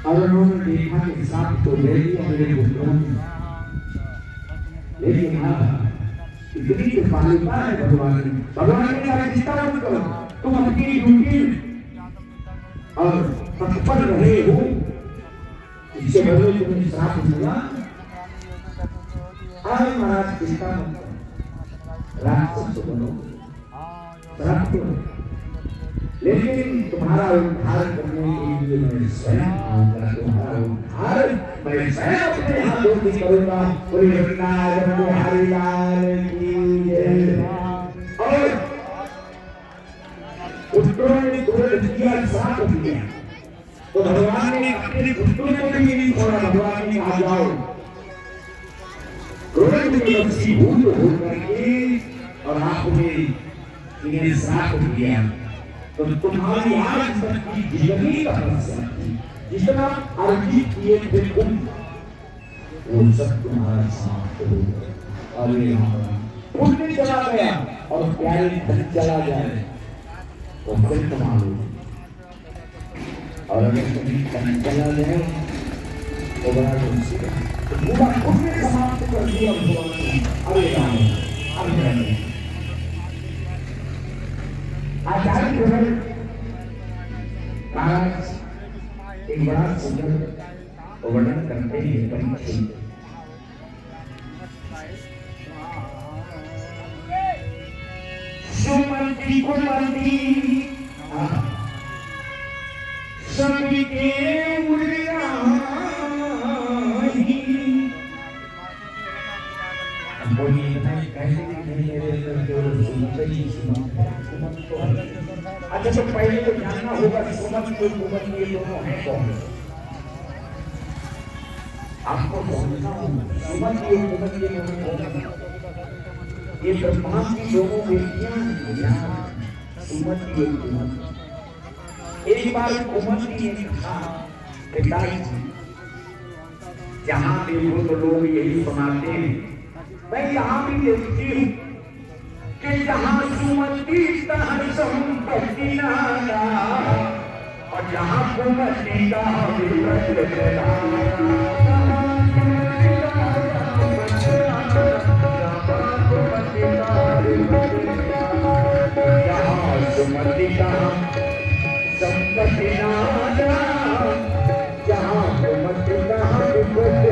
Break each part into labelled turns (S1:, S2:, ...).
S1: और उन्होंने देखा कि सांप तो ले लिया मेरे पुत्रों ने, लेकिन हाँ इतनी कृपालुता है भगवान की। भगवान ने कहा चिंता मत करो, तुम अपनी ड्यूटी और तत्पर रहे हो, इससे बदले तुमने श्राप मिला। आज महाराज चिंता मत करो, राक्षस बनो, श्राप करो, लेकिन तुम्हारा उद्धार करने के लिए मैं स्वयं आऊंगा। तुम्हारा उद्धार मैं स्वयं अपने हाथों से करूंगा। बोले वृंदावन बिहारी लाल की जय। और पुत्रों ने क्रोध किया, श्राप दिया, तो भगवान ने अपने पुत्रों को भी नहीं छोड़ा। भगवान ने कहा जाओ क्रोध में वशीभूत होकर के और आपने इन्हें श्राप दिया, तो तुम्हारी आज तक की जिंदगी का फैसला जितना अर्जित किए थे तुम, वो सब तुम्हारा साथ हो गया। और ये पुण्य चला गया और प्यारे धन चला जाए तो फिर तुम्हारे, और अगर कभी धन चला जाए तो बड़ा मुश्किल है। तो पूरा पुण्य समाप्त कर दिया भगवान ने। अरे राम अरे आचार्य महाराज एक बड़ा सुंदर वर्णन करते हैं परीक्षित। सुमति कुमति सभी के अच्छा तो पहले तो जानना होगा कि सुमन और कुमन ये दोनों हैं कौन। आपको समझना होगा सुमन और कुमन ये दोनों कौन। ये ब्रह्मा की दोनों बेटियां हैं, सुमन और कुमन। एक बार कुमन ने कहा पिताजी जहाँ देखो तो लोग यही सुनाते हैं, मैं यहाँ भी देखती हूँ कि जहाँ सुमति तहाँ संपत्ति नाना, और जहाँ कुमति तहाँ विपद जहाँ सुमति तहाँ संपत्ति नाना, जहाँ कुमति तहाँ विपद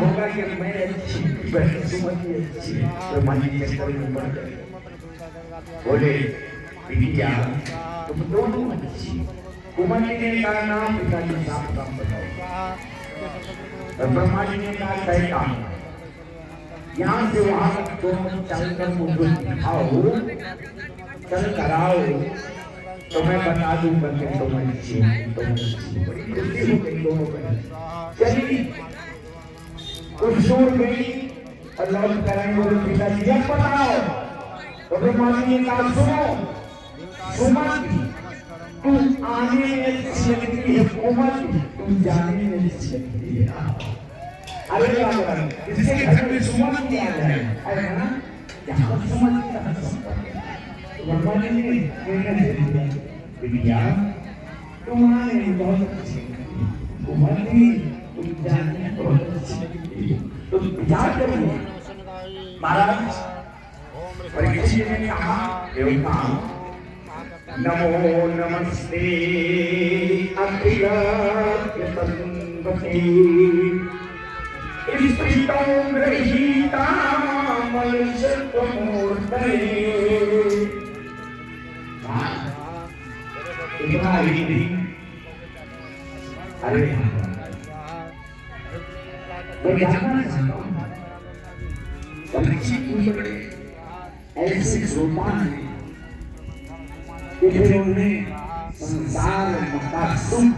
S1: होगा कि मैं अच्छी सुमति अच्छी तो मन के चक्कर में पड़ गए। बोले बिटिया तुम दोनों अच्छी। कुमति ने कहा नाम पिताजी साफ काम बताओ। और ब्रह्मा जी ने कहा सही काम, यहाँ से वहाँ तक दोनों चलकर मुझे दिखाओ, चल कराओ तो मैं बता दूंगा कि तुम अच्छी तुम अच्छी। बड़ी खुशी हो गई दोनों को। चली कुछ दूर गई और लौट कर बोले पिताजी जब बताओ। तो ब्रह्मा जी ने कहा सुनो सुमति तुम आने में अच्छी लगती है, कुमति तुम जाने में अच्छी लगती है। अरे इसके घर में सुमति आ जाए, अरे ना जहाँ सुमति का संपर्क ब्रह्मा जी ने निर्णय दे दिया बिटिया तुम्हारे बहुत अच्छी कुमति तुम जाने में बहुत अच्छी। तो विचार करिए महाराज परीक्षित ने कहा देवता नमो नमस्ते अखिलात्म संपत्ति स्त्रीतों गृहीता मलसत्वमूर्तये इतना ही नहीं, अरे मैं जानना चाहता हूँ परीक्षित बड़े ऐसे सोपान है कि फिर उन्हें संसार का सुख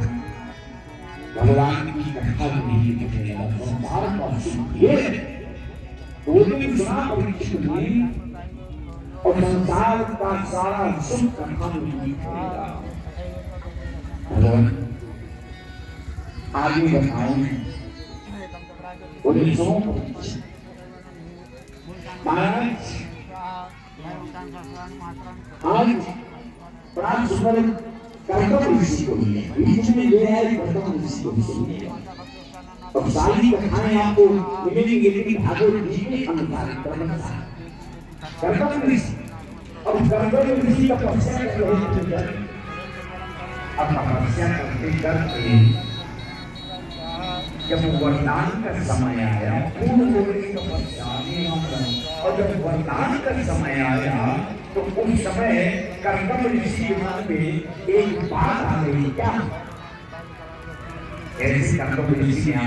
S1: भगवान की कथा नहीं मिलेगा। संसार का सुख ये दो दिन सुना परीक्षित ने, और संसार का सारा सुख कथा में मिलेगा। भगवान आगे बताओ उन्हें सो महाराज आज बड़ा सुंदर कर्तव्य ऋषि को मिले, बीच में ले आए कर्तव्य ऋषि को मिले। अब सारी कथाएं आपको मिलेंगी लेकिन भागवत जी के अनुसार कर्तव्य ऋषि, अब कर्तव्य ऋषि का तपस्या कर रहे थे। अब तपस्या करते करते जब वरदान का समय आया, पूर्ण होने की तपस्या, और जब वरदान का समय आया तो उस समय कर्तव्य ऋषि के मन में एक बात आ गई। क्या? ऐसे कर्तव्य ऋषि ने